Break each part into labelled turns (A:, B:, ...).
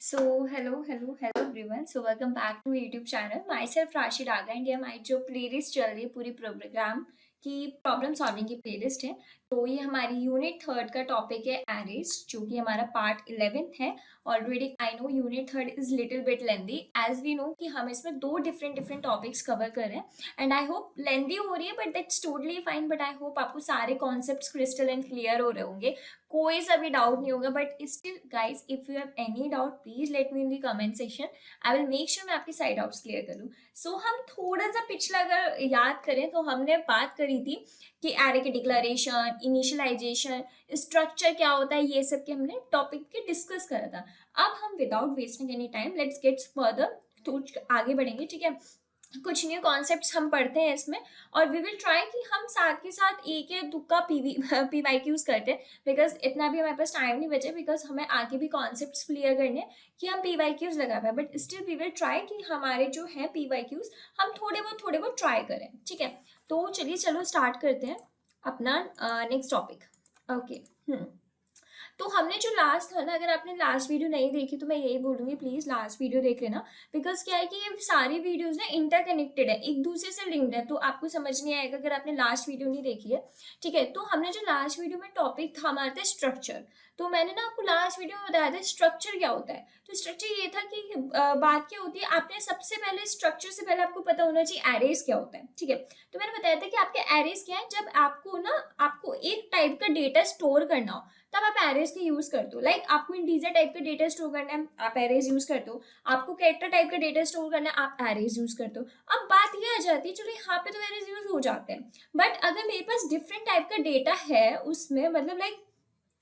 A: Hello everyone. So welcome back to YouTube channel. Myself Rashi Raga and ये हमारी जो playlist चल रही है पूरी प्रोग्राम की प्रॉब्लम सॉल्विंग की प्लेलिस्ट है। तो ये हमारी यूनिट थर्ड का टॉपिक है एरेज, जो कि हमारा पार्ट 11th है। Already I know unit third is little bit lengthy, as we know कि हम इसमें दो डिफरेंट टॉपिक्स कवर कर रहे हैं। एंड आई होप लेंदी हो रही है but that's totally fine. But I hope आपको सारे कॉन्सेप्ट्स क्रिस्टल एंड क्लियर हो रहे होंगे, कोई सा भी डाउट नहीं होगा। But still guys, if you have any doubt please let me in the comment section. I will make sure मैं आपकी साइड डाउट्स क्लियर करूँ। सो हम थोड़ा सा पिछला अगर याद करें तो हमने बात करी थी कि एरे के डिक्लेरेशन, इनिशियलाइजेशन, स्ट्रक्चर क्या होता है, ये सब के हमने टॉपिक के डिस्कस करा था। अब हम without wasting any time let's get further, तो आगे बढ़ेंगे। ठीक है, कुछ न्यू कॉन्सेप्ट्स हम पढ़ते हैं इसमें, और वी विल ट्राई कि हम साथ के साथ एक या दुक्का PYQs करते हैं, बिकॉज इतना भी हमारे पास टाइम नहीं बचे, बिकॉज हमें आगे भी कॉन्सेप्ट्स क्लियर करने हैं कि हम PYQs लगा पाए। But still we will try कि हमारे जो है PYQs हम थोड़े बहुत ट्राई करें। ठीक है, तो चलो स्टार्ट करते हैं अपना नेक्स्ट टॉपिक। ओके, तो हमने जो लास्ट था ना, अगर आपने लास्ट वीडियो नहीं देखी तो मैं यही बोलूँगी प्लीज़ लास्ट वीडियो देख लेना, बिकॉज क्या है कि ये सारी वीडियोस ना इंटरकनेक्टेड है, एक दूसरे से लिंक्ड है, तो आपको समझ नहीं आएगा अगर आपने लास्ट वीडियो नहीं देखी है। ठीक है, तो हमने जो लास्ट वीडियो में टॉपिक था हमारा था स्ट्रक्चर। तो मैंने ना आपको लास्ट वीडियो में बताया था स्ट्रक्चर क्या होता है। तो स्ट्रक्चर ये था कि बात क्या होती है, आपने सबसे पहले स्ट्रक्चर से पहले आपको पता होना चाहिए एरेज क्या होता है। ठीक है, तो मैंने बताया था कि आपके एरेज क्या है, जब आपको एक टाइप का डेटा स्टोर करना हो तब आप एरेज का यूज करते हो। लाइक आपको इंटीजर टाइप का डेटा स्टोर करना है, आप एरेज यूज करते हो। आपको कैरेक्टर टाइप का डेटा स्टोर करना है, आप एरेज यूज करते हो। अब बात ये आ जाती है, चलो यहाँ पे तो एरेज यूज हो जाते हैं, बट अगर मेरे पास डिफरेंट टाइप का डेटा है उसमें, मतलब लाइक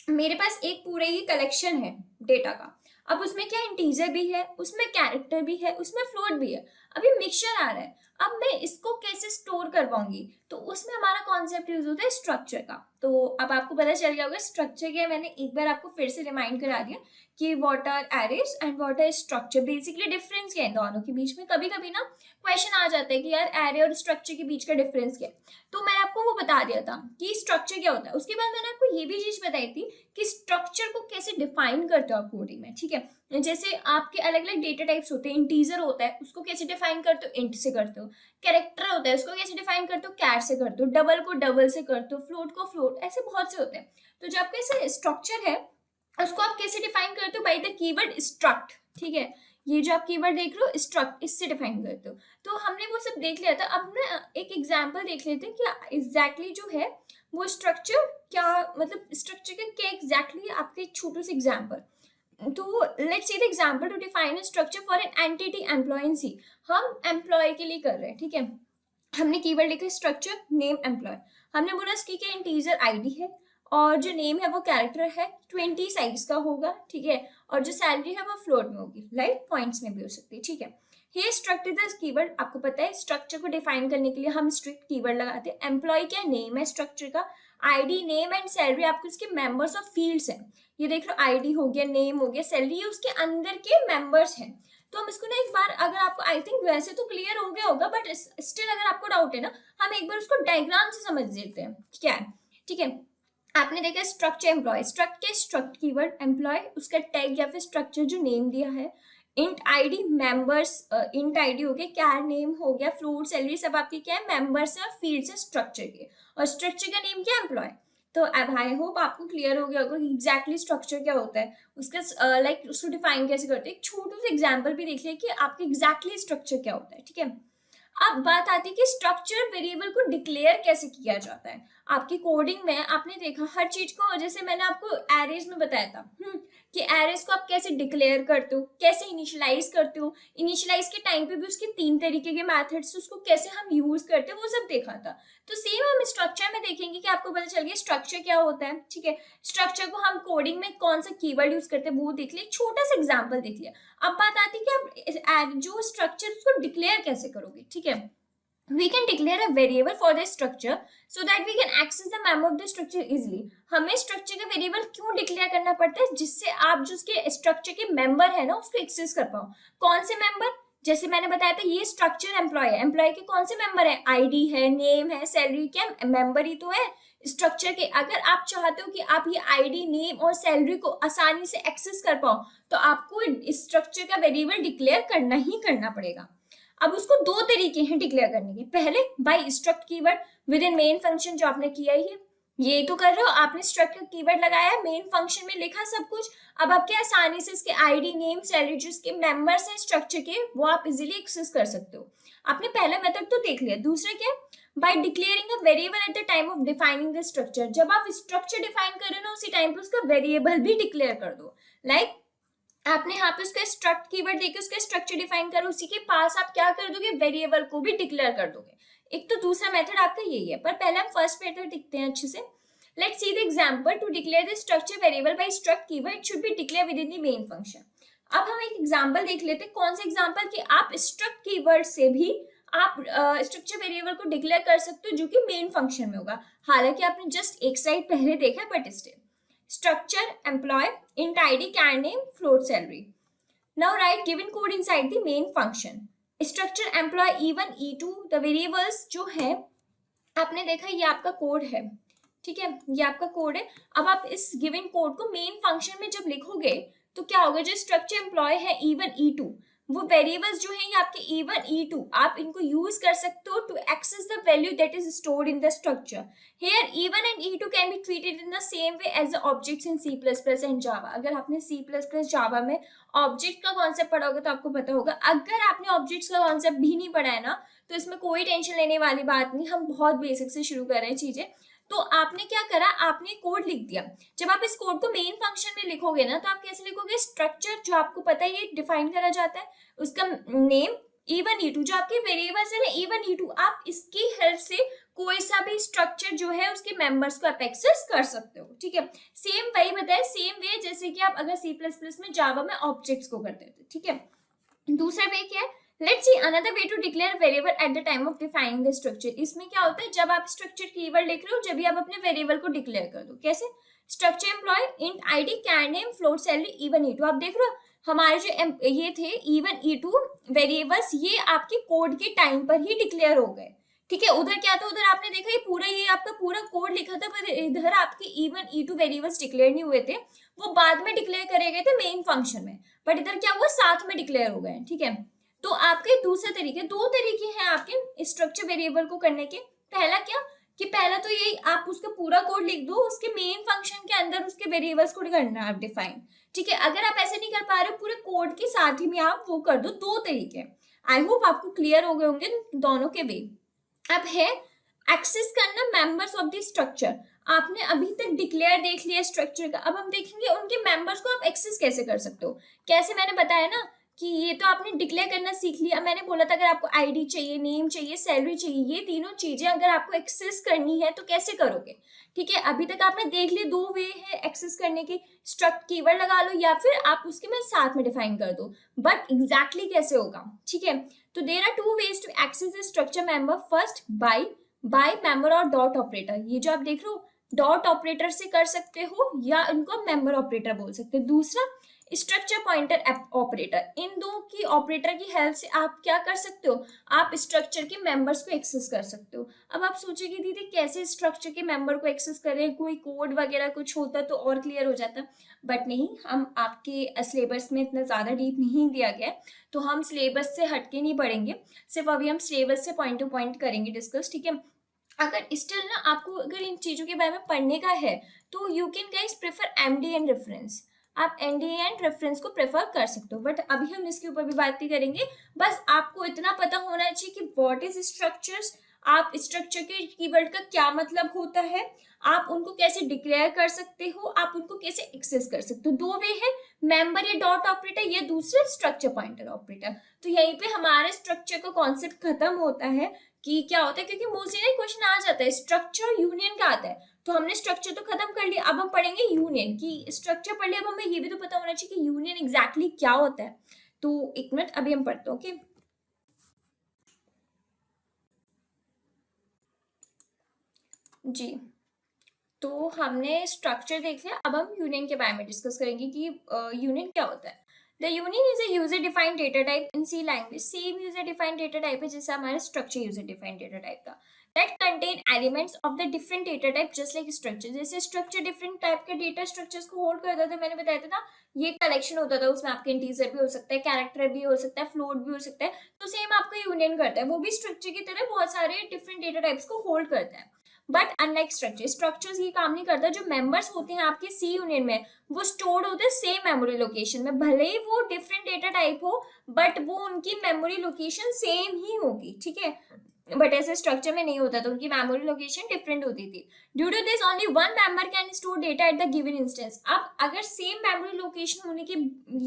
A: मेरे पास एक पूरा ही कलेक्शन है डेटा का। अब उसमें क्या इंटीजर भी है, उसमें कैरेक्टर भी है, उसमें फ्लोट भी है। अभी मिक्सचर आ रहा है, अब मैं इसको कैसे स्टोर कर पाऊंगी, तो उसमें हमारा कॉन्सेप्ट यूज होता है स्ट्रक्चर का। तो अब आपको पता चल गया होगा स्ट्रक्चर क्या है। मैंने एक बार आपको फिर से रिमाइंड करा दिया कि what are arrays and what are structure, basically difference क्या है दोनों के बीच में। कभी कभी ना क्वेश्चन आ जाता है कि यार एरे और स्ट्रक्चर के बीच का डिफरेंस क्या है, तो मैंने आपको वो बता दिया था कि स्ट्रक्चर क्या होता है। उसके बाद मैंने आपको ये भी चीज बताई थी कि स्ट्रक्चर को कैसे डिफाइन करते हो आप कोडिंग में। ठीक है, जैसे आपके अलग अलग डेटा टाइप्स होते हैं, इंटीजर होता है उसको कैसे डिफाइन करते हो, इंट से करते हो। कैरेक्टर होता है उसको कैसे डिफाइन करते हो, कैर से करते हो। डबल को डबल से करते हो, फ्लोट को फ्लोट, ऐसे बहुत से होते हैं। तो जो आपका ऐसे स्ट्रक्चर है उसको आप कैसे डिफाइन करते हो, बाय द कीवर्ड स्ट्रक्ट। ठीक है, ये जो आप कीवर्ड देख रहे हो स्ट्रक्ट, इससे डिफाइन करते हो। तो हमने वो सब देख लिया था। अब ना एक एग्जाम्पल देख लेते हैं कि एग्जैक्टली जो है वो स्ट्रक्चर क्या, मतलब स्ट्रक्चर का क्या एग्जैक्टली आपके छोटे से एग्जाम्पल। तो let's see the example to define a structure for an entity employ in C. हम एम्प्लॉय के लिए कर रहे हैं। ठीक है, हमने कीवर्ड लिखा स्ट्रक्चर नेम एम्प्लॉय। हमने बोला इसकी क्या इंटीजर आईडी है, और जो नेम है वो कैरेक्टर है, 20 साइज का होगा। ठीक है, और जो सैलरी है वो फ्लोट में होगी, लाइक पॉइंट्स में भी हो सकती है। ठीक है, ये स्ट्रक्ट इज कीवर्ड। आपको पता है स्ट्रक्चर को डिफाइन करने के लिए हम स्ट्रिक्ट कीवर्ड लगाते हैं। एम्प्लॉय क्या नेम है स्ट्रक्चर का, आईडी नेम एंड सैलरी आपको इसके मेंबर्स ऑफ फील्ड्स हैं। ये देख लो आईडी हो गया, नेम हो गया, सैलरी उसके अंदर के मेंबर्स हैं। तो हम इसको ना एक बार, अगर आपको आई थिंक वैसे तो क्लियर हो गया होगा, बट स्टिल अगर आपको डाउट है ना, हम एक बार उसको डायग्राम से समझ लेते हैं क्या है। ठीक है, आपने देखा स्ट्रक्चर एम्प्लॉय, स्ट्रक्ट के स्ट्रक्ट कीवर्ड, एम्प्लॉय उसका टैग या फिर स्ट्रक्चर जो नेम दिया है, int ID members, int ID हो गया, कैर नेम हो गया, फ्लोट सैलरी, सब आपके क्या है मेंबर्स है और फील्ड्स है स्ट्रक्चर के, और स्ट्रक्चर का नेम क्या एम्प्लॉय। तो अब आई होप आपको क्लियर हो गया होगा कि एग्जैक्टली स्ट्रक्चर क्या होता है, उसका लाइक उसको डिफाइन कैसे करते हैं। एक छोटू सा एग्जांपल भी देख लिया कि आपके एग्जैक्टली स्ट्रक्चर क्या होता है। ठीक है, अब बात आती है कि स्ट्रक्चर वेरिएबल को डिक्लेयर कैसे किया जाता है। आपकी कोडिंग में आपने देखा हर चीज को, जैसे मैंने आपको एरेज में बताया था कि एरेज को आप कैसे डिक्लेयर करते हो, कैसे इनिशियलाइज करते हो। इनिशियलाइज के टाइम पे भी उसके 3 तरीके के मेथड्स, उसको कैसे हम यूज करते हैं वो सब देखा था। तो सेम हम स्ट्रक्चर में देखेंगे कि आपको पता चल गया स्ट्रक्चर क्या होता है। ठीक है, स्ट्रक्चर को हम कोडिंग में कौन सा कीवर्ड यूज करते हैं वो देख लिया, छोटा सा एग्जाम्पल देख लिया। अब बात आती है कि आप जो स्ट्रक्चर उसको डिक्लेयर कैसे करोगे। ठीक है, we can declare a variable for the structure so that we can access the member of the structure easily। हमें स्ट्रक्चर का वेरिएबल क्यों डिक्लेयर करना पड़ता है, जिससे आप जो उसके स्ट्रक्चर के मेंबर है ना उसको एक्सेस कर पाओ। कौन से मेंबर, जैसे मैंने बताया था ये स्ट्रक्चर एम्प्लॉय है, एम्प्लॉय के कौन से मेंबर है, आईडी है, नेम है, सैलरी, क्या मेंबर ही तो है स्ट्रक्चर के। अगर आप चाहते हो कि आप ये आईडी, नेम और सैलरी को आसानी से एक्सेस कर पाओ तो आपको स्ट्रक्चर का वेरिएबल डिक्लेयर करना ही करना पड़ेगा। अब उसको दो तरीके हैं डिक्लेयर करने के, पहले by struct keyword within main function, जो आपने किया ही है, ये तो कर रहे हो आपने, स्ट्रक्ट कीवर्ड लगाया, मेन फंक्शन में लिखा सब कुछ। अब आप क्या आसानी से इसके आईडी, नेम, सैलरी, जो इसके मेंबर्स हैं स्ट्रक्चर के, वो आप इजीली एक्सेस कर सकते हो। आपने पहला मेथड तो देख लिया। दूसरा क्या, by declaring a variable at the time of defining the structure. जब आप स्ट्रक्चर डिफाइन कर रहे हो ना, उसी टाइम पे उसका वेरिएबल भी डिक्लेयर कर दो। लाइक आपने यहाँ पे उसका स्ट्रक्ट कीवर्ड देके उसका स्ट्रक्चर डिफाइन करो, उसी के पास आप क्या कर दोगे, वेरिएबल को भी डिक्लेयर कर दोगे। एक तो दूसरा मेथड आपका यही है, पर पहले हम फर्स्ट मेथड देखते हैं अच्छे से। Let's see the example. To declare the structure variable by struct keyword, it should be declared within the main function. अब हम एक एग्जांपल देख लेते हैं। कौन सा एग्जांपल, कि आप struct कीवर्ड से भी आप स्ट्रक्चर वेरिएबल को डिक्लेयर कर सकते हो जो कि मेन फंक्शन में होगा। हालांकि आपने जस्ट एक साइड पहले देखा है, but still structure employee int id char name float salary. Now write given code inside the main function. Structure employee e1 e2 the variables जो है आपने देखा, ये आपका कोड है, ठीक है, ये आपका कोड है। अब आप इस गिवन कोड को मेन फंक्शन में जब लिखोगे तो क्या होगा, जो स्ट्रक्चर एम्प्लॉय है e1 e2, वो वेरिएबल्स जो है ये आपके e1 e2, आप इनको यूज कर सकते हो to access the value that is stored in the structure. Here e1 and e2 can be treated in the same way as the objects in C++ and Java. अगर आपने C++ जावा में object का concept पढ़ा होगा तो आपको पता होगा। अगर आपने ऑब्जेक्ट्स का कॉन्सेप्ट भी नहीं पढ़ा है ना, तो इसमें कोई टेंशन लेने वाली बात नहीं, हम बहुत बेसिक से शुरू कर रहे हैं चीजें। तो आपने क्या करा, आपने कोड लिख दिया। जब आप इस कोड को मेन फंक्शन में लिखोगे ना, तो आप कैसे लिखोगे, स्ट्रक्चर जो आपको पता है ये डिफाइन करा जाता है, उसका नेम e1 e2, जो आपके वेरिएबल्स है ना e1 e2, आप इसकी हेल्प से कोई सा भी स्ट्रक्चर जो है उसके मेंबर्स को आप एक्सेस कर सकते हो, ठीक है। सेम वही बताया, सेम वे जैसे कि आप अगर C++ में, जावा में ऑब्जेक्ट्स को करते थे, ठीक है। दूसरा वे क्या है, let's see another way to declare variable at the time of defining the structure. इसमें क्या होता है, जब आप स्ट्रक्चर कीवर्ड लिख रहे हो, जब भी आप अपने वेरिएबल को डिक्लेयर कर दो। कैसे, structure employ int ID char name float salary e1 e2। आप देख रहे हो हमारे जो ये थे e1 e2 वेरिएबल्स, ये आपके कोड के टाइम पर ही डिक्लेयर हो गए, ठीक है। उधर क्या था, उधर आपने देखा ये पूरा, ये आपका पूरा कोड लिखा था, पर इधर आपके e1 e2 वेरिएबल्स डिक्लेयर नहीं हुए थे, वो बाद में डिक्लेयर करे गए थे मेन फंक्शन में, बट इधर क्या हुआ, साथ में डिक्लेयर हो गए, ठीक है। तो आपके दूसरे तरीके, दो तरीके हैं आपके स्ट्रक्चर वेरिएबल को करने के। पहला क्या, कि पहला तो यही, आप उसका पूरा कोड लिख दो, उसके मेन फंक्शन के अंदर उसके वेरिएबल्स को करना है आप डिफाइन, ठीक है। अगर आप ऐसे नहीं कर पा रहे हो, पूरे कोड के साथ ही में आप वो कर दो। दो तरीके, आई होप आपको क्लियर हो गए होंगे दोनों के वे। अब है एक्सेस करना मेंबर्स ऑफ द स्ट्रक्चर। आपने अभी तक डिक्लेयर देख लिया स्ट्रक्चर का, अब हम देखेंगे उनके मेंबर्स को आप एक्सेस कैसे कर सकते हो। कैसे, मैंने बताया ना कि ये तो आपने डिक्लेयर करना सीख लिया। मैंने बोला था अगर आपको आईडी चाहिए, नेम चाहिए, सैलरी चाहिए, ये तीनों चीजें अगर आपको एक्सेस करनी है तो कैसे करोगे, ठीक है। अभी तक आपने देख लिया, दो वे है एक्सेस करने के, स्ट्रक्ट कीवर्ड लगा लो या फिर आप उसके में साथ में डिफाइन कर दो, बट एग्जैक्टली कैसे होगा, ठीक है। तो there are two ways to access the structure member. First by member और डॉट ऑपरेटर, ये जो आप देख रहे हो डॉट ऑपरेटर से कर सकते हो या इनको मेंबर ऑपरेटर बोल सकते हैं। दूसरा स्ट्रक्चर पॉइंटर ऑपरेटर, इन दो की ऑपरेटर की हेल्प से आप क्या कर सकते हो, आप स्ट्रक्चर के मेंबर्स को एक्सेस कर सकते हो। अब आप सोचेंगे दीदी कैसे स्ट्रक्चर के मेंबर को एक्सेस करें, कोई कोड वगैरह कुछ होता तो और क्लियर हो जाता, बट नहीं, हम आपके सिलेबस में इतना ज़्यादा डीप नहीं दिया गया, तो हम सिलेबस से हटके नहीं पढ़ेंगे, सिर्फ अभी हम सिलेबस से पॉइंट टू पॉइंट करेंगे डिस्कस, ठीक है। अगर स्टिल ना आपको अगर इन चीज़ों के बारे में पढ़ने का है तो you can guys prefer MD and reference, आप एनडीए एंड रेफरेंस को प्रेफर कर सकते हो, बट अभी हम इसके ऊपर भी बात नहीं करेंगे। बस आपको इतना पता होना चाहिए कि व्हाट इज स्ट्रक्चर्स, आप स्ट्रक्चर के कीवर्ड का क्या मतलब होता है, आप उनको कैसे डिक्लेयर कर सकते हो, आप उनको कैसे एक्सेस कर सकते हो। दो वे है, मेंबर या डॉट ऑपरेटर, या दूसरे स्ट्रक्चर पॉइंटर ऑपरेटर। तो यहीं पे हमारे स्ट्रक्चर का कॉन्सेप्ट खत्म होता है कि क्या होता है, क्योंकि मोस्टली ना क्वेश्चन आ जाता है स्ट्रक्चर यूनियन का आता है। तो हमने स्ट्रक्चर तो खत्म कर लिया, अब हम पढ़ेंगे यूनियन की। स्ट्रक्चर पढ़ लिया, अब हमें ये भी तो पता होना चाहिए कि यूनियन एग्जैक्टली क्या होता है। तो एक मिनट, अभी हम पढ़ते हैं, ओके। जी, तो हमने स्ट्रक्चर देख लिया, अब हम यूनियन के बारे में डिस्कस करेंगे कि यूनियन क्या होता है। The union is a user defined data type in C language. Same user defined data type है जैसे हमारा structure user defined data type था, that contain elements of the different data type just like structure। जैसे structure different type के data structures को hold करता था, मैंने बताया था ना, ये कलेक्शन होता था, उसमें आपके इंटीजर भी हो सकता है, कैरेक्टर भी हो सकता है, फ्लोट भी हो सकता है। तो सेम आपका यूनियन करता है, वो भी स्ट्रक्चर की तरह बहुत सारे डिफरेंट डेटा टाइप्स को होल्ड करता है। बट अनलाइक स्ट्रक्चर, स्ट्रक्चर्स ये काम नहीं करता। जो मेंबर्स होते हैं आपके सी यूनियन में, वो स्टोर्ड होते हैं सेम मेमोरी लोकेशन में, भले ही वो डिफरेंट डेटा टाइप हो, बट वो उनकी मेमोरी लोकेशन सेम ही होगी, ठीक है। बट ऐसे स्ट्रक्चर में नहीं होता, तो उनकी मेमोरी लोकेशन डिफरेंट होती थी। Due to this only one member can store data at the given instance. अब अगर सेम मेमोरी लोकेशन होने की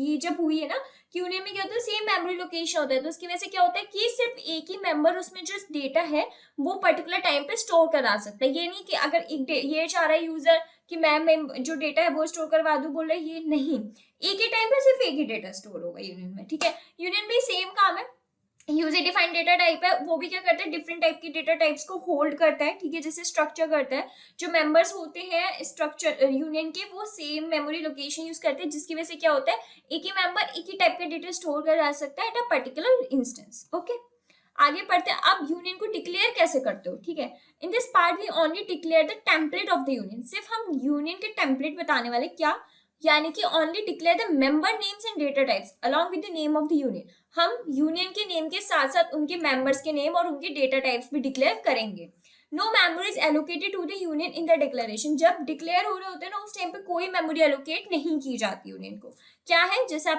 A: ये जब हुई है ना, कि उन्हें में क्या होता है, सेम मेमोरी लोकेशन होता है, तो उसकी वजह से क्या होता है कि सिर्फ एक ही मेंबर उसमें जो डेटा है वो पर्टिकुलर टाइम पे स्टोर करा सकता है। ये नहीं कि अगर ये चाह रहा है यूजर कि मैं जो डेटा है वो स्टोर करवा दूं, बोल रहा है ये नहीं, एक ही टाइम पे सिर्फ एक ही डेटा स्टोर होगा यूनियन में, ठीक है। यूनियन में सेम काम है, यूजर डिफाइंड डेटा टाइप है, वो भी क्या करता है, डिफरेंट टाइप की डेटा टाइप्स को होल्ड करता है, ठीक है, जैसे स्ट्रक्चर करता है। जो मेंबर्स होते हैं स्ट्रक्चर यूनियन के, वो सेम मेमोरी लोकेशन यूज करते हैं, जिसकी वजह से क्या होता है, एक ही मेंबर एक ही टाइप का डेटा स्टोर कर जा सकता है at a particular instance. Okay, आगे पढ़ते हैं। अब यूनियन को डिक्लेयर कैसे करते हो, ठीक है। In this part we only declare the template of the union. सिर्फ हम यूनियन के टेम्पलेट बताने वाले, क्या, यानी कि only declare the member names and data types along with the name of the union. हम यूनियन के नेम के साथ साथ उनके मेंबर्स के नेम और उनके डेटा टाइप्स भी डिक्लेयर करेंगे। No memory is allocated to the union in the declaration. जब डिक्लेयर हो रहे होते हैं ना, उस टाइम पे कोई मेमोरी एलोकेट नहीं की जाती यूनियन को। क्या है, जैसे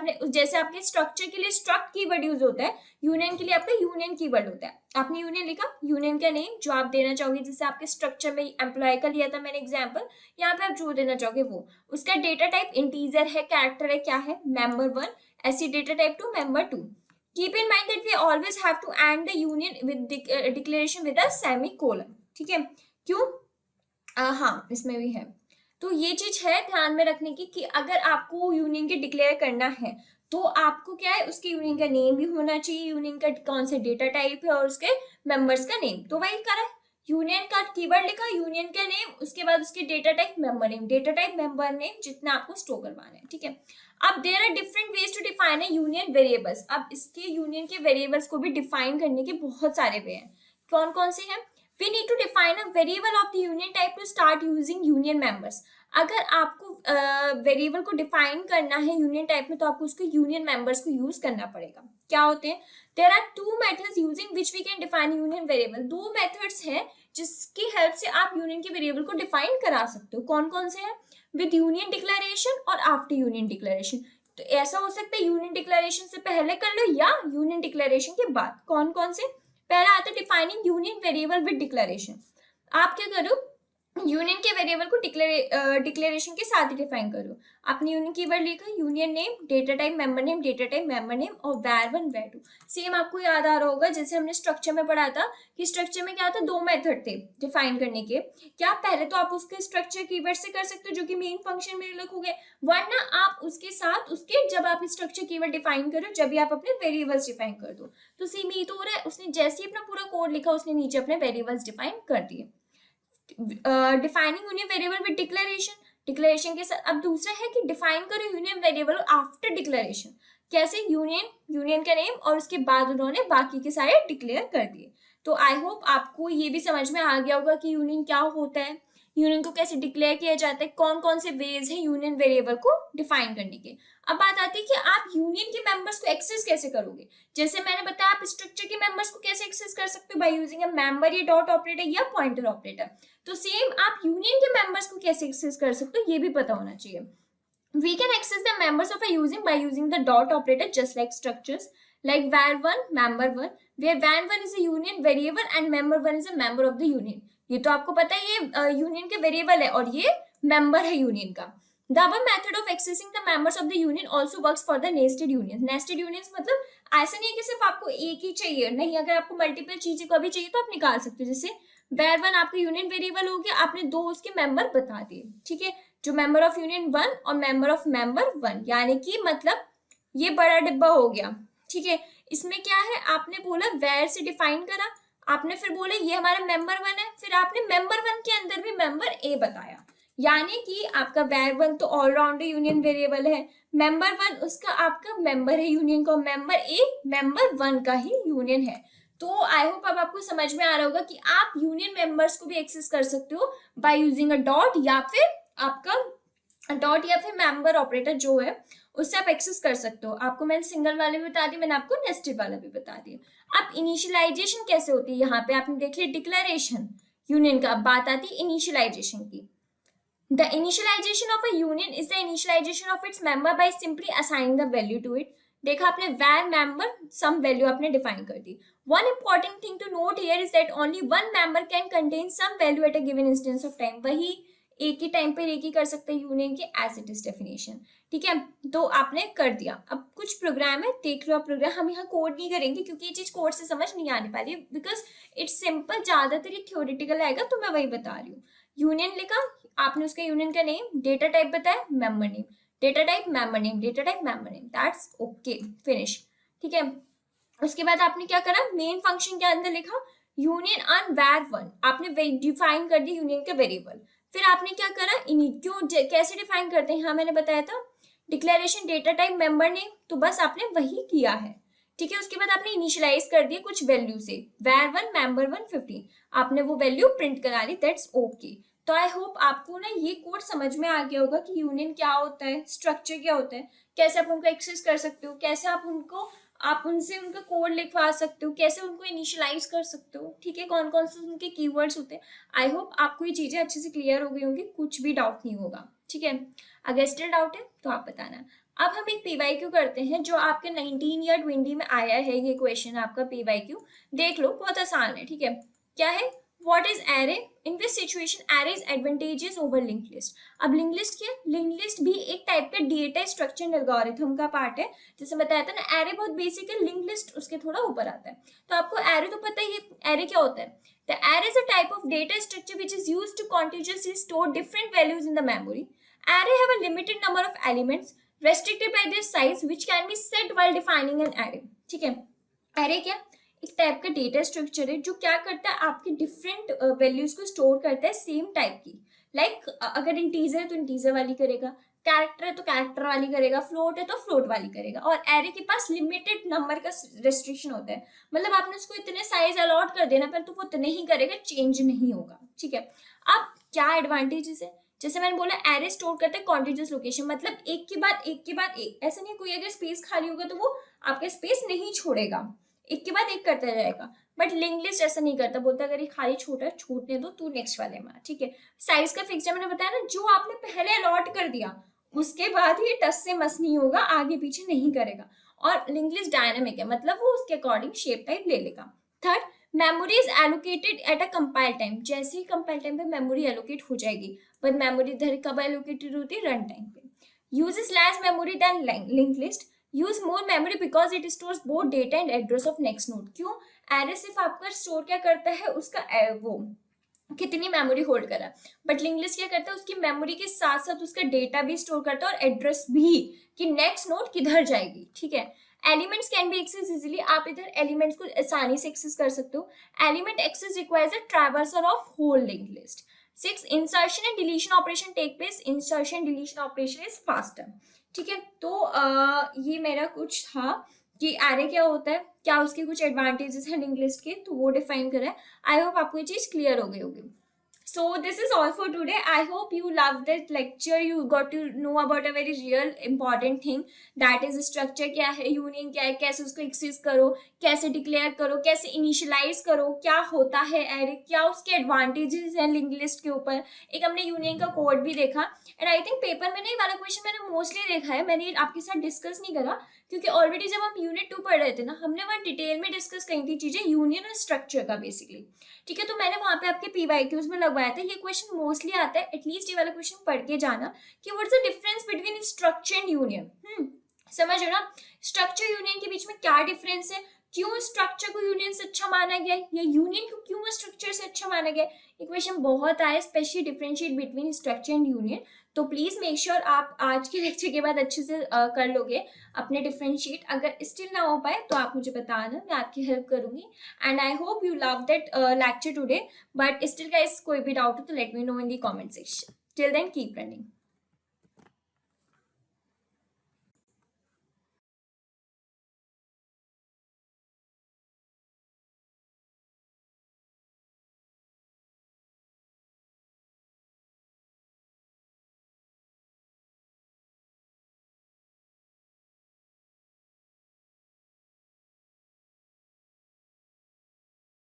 A: आपके स्ट्रक्चर के लिए स्ट्रक्ट कीवर्ड यूज होता है, यूनियन के लिए आपका यूनियन कीवर्ड होता है। आपने यूनियन लिखा, यूनियन का नेम जो आप देना चाहोगे, जैसे आपके स्ट्रक्चर में एम्प्लॉय का लिया था मैंने एग्जाम्पल, यहाँ पे आप जो देना चाहोगे वो। उसका डेटा टाइप इंटीजर है, कैरेक्टर है, क्या है, मेंबर 1, ऐसी data type two member 2। Keep in mind that we always have to end the union with declaration with a semicolon, ठीक है। क्यों, हाँ इसमें भी है। तो ये चीज है ध्यान में रखने की कि अगर आपको यूनियन के डिक्लेयर करना है, तो आपको क्या है, उसके यूनियन का नेम भी होना चाहिए, यूनियन का कौन सा डेटा टाइप है और उसके मेंबर्स का नेम। तो वही करा, यूनियन का कीवर्ड लिखा, यूनियन का नेम, उसके बाद उसके data type, member name, data type, member name, जितना आपको स्टोर करवाना है, ठीक है। अब there are different ways to define a union variables. अब इसके यूनियन के वेरिएबल्स को भी डिफाइन करने के बहुत सारे वे हैं। कौन कौन से हैं? We need to define a variable of the union type to start using union members। अगर आपको वेरिएबल को डिफाइन करना है यूनियन टाइप में, तो आपको उसके यूनियन मेंबर्स को यूज करना पड़ेगा। क्या होते हैं? There are two methods using which we can define union variable. दो मेथड्स हैं जिसकी हेल्प से आप यूनियन के वेरिएबल को डिफाइन करा सकते हो। कौन कौन से हैं? विद यूनियन डिक्लेरेशन और आफ्टर यूनियन डिक्लेरेशन। तो ऐसा हो सकता है यूनियन डिक्लेरेशन से पहले कर लो या यूनियन डिक्लेरेशन के बाद। कौन कौन से? पहला आता है defining union variable with declaration. आप क्या करो, यूनियन के वेरिएबल को डिक्लेरेशन के साथ ही डिफाइन करो। आपने यूनियन कीवर्ड लिखा, union name, data type, member name, data type, member name और var1 var2। सेम आपको याद आ रहा होगा जैसे हमने स्ट्रक्चर में पढ़ा था कि स्ट्रक्चर में क्या था, दो मेथड थे डिफाइन करने के। क्या, पहले तो आप उसके स्ट्रक्चर कीवर्ड से कर सकते हो जो कि मेन फंक्शन में लिखोगे, वरना आप उसके साथ उसके जब आप स्ट्रक्चर कीवर्ड डिफाइन करो, जब भी आप अपने वेरिएबल्स डिफाइन कर दो। तो सेम ये तो हो रहा है, उसने जैसे ही अपना पूरा कोड लिखा, उसने नीचे अपने वेरिएबल्स डिफाइन कर दिए। Defining union variable with declaration, declaration के साथ। अब दूसरा है कि डिफाइन करो यूनियन वेरिएबल आफ्टर डिक्लेरेशन। कैसे? यूनियन का नेम और उसके बाद उन्होंने बाकी के सारे डिक्लेयर कर दिए। तो आई होप आपको ये भी समझ में आ गया होगा कि यूनियन क्या होता है, यूनियन को कैसे डिक्लेयर किया जाता है, कौन कौन से वेज हैं यूनियन वेरिएबल को डिफाइन करने के। अब बात आती है कि आप यूनियन के मेंबर्स को एक्सेस कैसे करोगे। जैसे मैंने बताया, आप स्ट्रक्चर के मेंबर्स को कैसे एक्सेस कर सकते हो, बाय यूजिंग अ मेंबर या डॉट ऑपरेटर या पॉइंटर ऑपरेटर। तो सेम आप यूनियन के मेंबर्स को कैसे एक्सेस कर सकते हो, ये भी पता होना चाहिए। We can access the members of a using by using the dot operator just like structures like var1 member1, where var1 is a union variable and member1 is a member of the union। ये तो आपको पता है, ये union के variable है और ये मेंबर है यूनियन का। The above method of accessing the members of the union also works for the nested unions। nested unions मतलब ऐसा नहीं है कि सिर्फ आपको एक ही चाहिए, नहीं, अगर आपको मल्टीपल चीजें कभी चाहिए तो आप निकाल सकते हो। जैसे var1 आपका यूनियन वेरिएबल हो गया, आपने दो उसके मेंबर बता दिए, ठीक है, जो मेंबर ऑफ यूनियन 1 और मेंबर ऑफ मेंबर 1, यानी कि मतलब ये बड़ा डिब्बा हो गया, ठीक है। इसमें क्या है, आपने बोला वेर से डिफाइन करा, आपने फिर बोले ये हमारा मेंबर 1 है, फिर आपने मेंबर 1 के अंदर भी मेंबर ए बताया, यानी कि आपका वेर वन तो ऑलराउंडर यूनियन वेरिएबल है, मेंबर वन उसका आपका मेंबर है यूनियन का, मेंबर ए मेंबर वन का ही यूनियन है। तो आई होप अब आपको समझ में आ रहा होगा कि आप यूनियन मेंबर्स को भी एक्सेस कर सकते हो बाय यूजिंग अ डॉट या फिर आपका डॉट या फिर मेंबर ऑपरेटर जो है उससे आप एक्सेस कर सकते हो। आपको मैंने सिंगल वाले भी बता दिया, मैंने आपको नेस्टेड वाला भी बता दिया। अब इनिशियलाइजेशन कैसे होती है, यहाँ पे आपने देख लिया डिक्लेरेशन यूनियन का, अब बात आती है इनिशियलाइजेशन की। The initialization of a union is the initialization of its member by simply assigning the value to it. देखा आपने var member some value आपने define कर दी। One important thing to note here is that only one member can contain some value at a given instance of time. वही एक ही time पर एक ही कर सकते हैं यूनियन के एज इट इज डेफिनेशन। ठीक है, तो आपने कर दिया। अब कुछ प्रोग्राम है, देख लो आप प्रोग्राम, हम यहाँ कोड नहीं करेंगे क्योंकि ये चीज कोड से समझ नहीं आने वाली, बिकॉज इट्स सिंपल, ज्यादातर ये थ्योरेटिकल आएगा, तो मैं वही बता रही हूँ। यूनियन लिखा आपने, उसका यूनियन का नेम, डेटा टाइप बताया member name, data type member name, data type member name, that's okay, finish. ठीक है, उसके बाद आपने क्या करा, मेन फंक्शन के अंदर लिखा यूनियन ऑन var वन, आपने डिफाइन कर दी यूनियन का वेरिएबल। फिर आपने क्या करा, क्यों कैसे डिफाइन करते हैं, हाँ मैंने बताया था, declaration data type member name, तो बस आपने वही किया है। ठीक है, उसके बाद आपने इनिशियलाइज कर दिया कुछ वैल्यू से, var वन मेंबर वन 15, आपने वो वैल्यू प्रिंट करा ली, दैट्स ओके। तो आई होप आपको ना ये कोड समझ में आ गया होगा कि यूनियन क्या होता है, स्ट्रक्चर क्या होता है, कैसे आप उनको एक्सेस कर सकते हो, कैसे आप उनसे उनका कोड लिखवा सकते हो, कैसे उनको इनिशियलाइज कर सकते हो। ठीक है, कौन कौन से उनके कीवर्ड्स होते हैं। आई होप आपको ये चीजें अच्छे से क्लियर हो गई होंगी, कुछ भी डाउट नहीं होगा। ठीक है, अगर स्टिल डाउट है तो आप बताना। अब हम एक पीवाईक्यू करते हैं जो आपके 19 या 20 में आया है, ये क्वेश्चन आपका पीवाईक्यू, देख लो, बहुत आसान है। ठीक है, क्या है, What is array? In this situation, array is advantageous over linked list. अब linked list क्या है? Linked list भी एक टाइप का डेटा स्ट्रक्चर एल्गोरिथम का पार्ट है, जैसे बताया था ना, array बहुत बेसिक है, linked list उसके थोड़ा ऊपर आता है। तो आपको array तो पता ही है, array क्या होता है। The array is a type of data structure which is used to contiguously store different values in the memory. Array have a limited number of elements restricted by their size, which can be set while defining an array. ठीक है, array क्या, एक type का data structure है जो क्या करता है, आपके डिफरेंट वैल्यूज को स्टोर करता है सेम टाइप की। लाइक अगर इंटीजर है तो इंटीजर वाली करेगा, कैरेक्टर है तो कैरेक्टर वाली करेगा, फ्लोट है तो फ्लोट वाली करेगा। और एरे के पास लिमिटेड नंबर का रेस्ट्रिक्शन होता है, मतलब आपने उसको इतने साइज अलॉट कर देना पर तो वो उतने ही करेगा, चेंज नहीं होगा। ठीक है, अब क्या एडवांटेजेस है, जैसे मैंने बोला एरे स्टोर करते हैं कॉन्टिन्यूअस लोकेशन, मतलब एक के बाद एक के बाद एक, ऐसा नहीं कोई अगर स्पेस खाली होगा तो वो आपका स्पेस नहीं छोड़ेगा, एक के बाद एक करता जाएगा। बट लिंक लिस्ट ऐसा नहीं करता, बोलता अगर ये खाली छोटा है छूटने दो, तू नेक्स्ट वाले में। ठीक है, साइज का फिक्स है, मैंने बताया ना, जो आपने पहले अलॉट कर दिया उसके बाद ये टस से मस नहीं होगा, आगे पीछे नहीं करेगा। और लिंक लिस्ट डायनामिक है, मतलब वो उसके अकॉर्डिंग शेप टाइप ले लेगा। Third, memory is allocated at a compile time, जैसे ही कंपाइल टाइम पे मेमोरी एलोकेट हो जाएगी, पर मेमोरी इधर कब एलोकेटेड होती है, रन टाइम पे। Uses less memory than link list, use more memory because it stores both data and address of next node. क्यों, एरे सिर्फ आपका स्टोर क्या करता है, उसका वो कितनी मेमोरी होल्ड करा, बट लिंक लिस्ट क्या करता है, उसकी मेमोरी के साथ साथ उसका डेटा भी स्टोर करता है और एड्रेस भी कि नेक्स्ट नोड किधर जाएगी। ठीक है, elements can be access easily, आप इधर एलिमेंट्स को आसानी से एक्सेस कर सकते हो। Element access requires a traversal of whole link list. 6, insertion and deletion operation take place, insertion deletion operation is faster. ठीक है, तो ये मेरा कुछ था कि एरे क्या होता है, क्या उसके कुछ एडवांटेजेस हैं लिंक लिस्ट के, तो वो डिफाइन करा है। आई होप आपको ये चीज क्लियर हो गई होगी। So this is all for today. I hope you loved this lecture. You got to know about a very real important thing, that is structure क्या है, यूनियन क्या है, कैसे उसको एक्सेस करो, कैसे डिक्लेयर करो, कैसे इनिशियलाइज करो, क्या होता है एरे, क्या उसके एडवांटेजेस हैं लिंक लिस्ट के ऊपर। एक हमने यूनियन का कोड भी देखा, एंड आई थिंक पेपर में नहीं वाला क्वेश्चन मैंने मोस्टली देखा है, मैंने आपके साथ डिस्कस नहीं करा क्योंकि ऑलरेडी जब हम यूनिट 2 पढ़ रहे थे ना, हमने वहाँ डिटेल में डिस्कस करी थी चीजें यूनियन और स्ट्रक्चर का बेसिकली। ठीक है, तो मैंने वहाँ पे आपके पीवाईक्यूज में लगवाया था, ये क्वेश्चन मोस्टली आता है, एटलीस्ट ये वाला क्वेश्चन पढ़ के जाना कि what's the difference between structure and union. समझ लो ना, स्ट्रक्चर यूनियन के बीच में क्या डिफरेंस है, क्यों स्ट्रक्चर को यूनियन से अच्छा माना गया है, या यूनियन को क्यों स्ट्रक्चर से अच्छा माना गया है। ये क्वेश्चन बहुत आया, specially differentiate between structure and union. तो प्लीज मेक श्योर आप आज के लेक्चर के बाद अच्छे से कर लोगे अपने डिफरेंशिएट। अगर स्टिल ना हो पाए तो आप मुझे बताना, मैं आपकी हेल्प करूंगी। And I hope you love that lecture today, but still guys कोई भी डाउट हो तो let me know in the comment section. Till then keep running.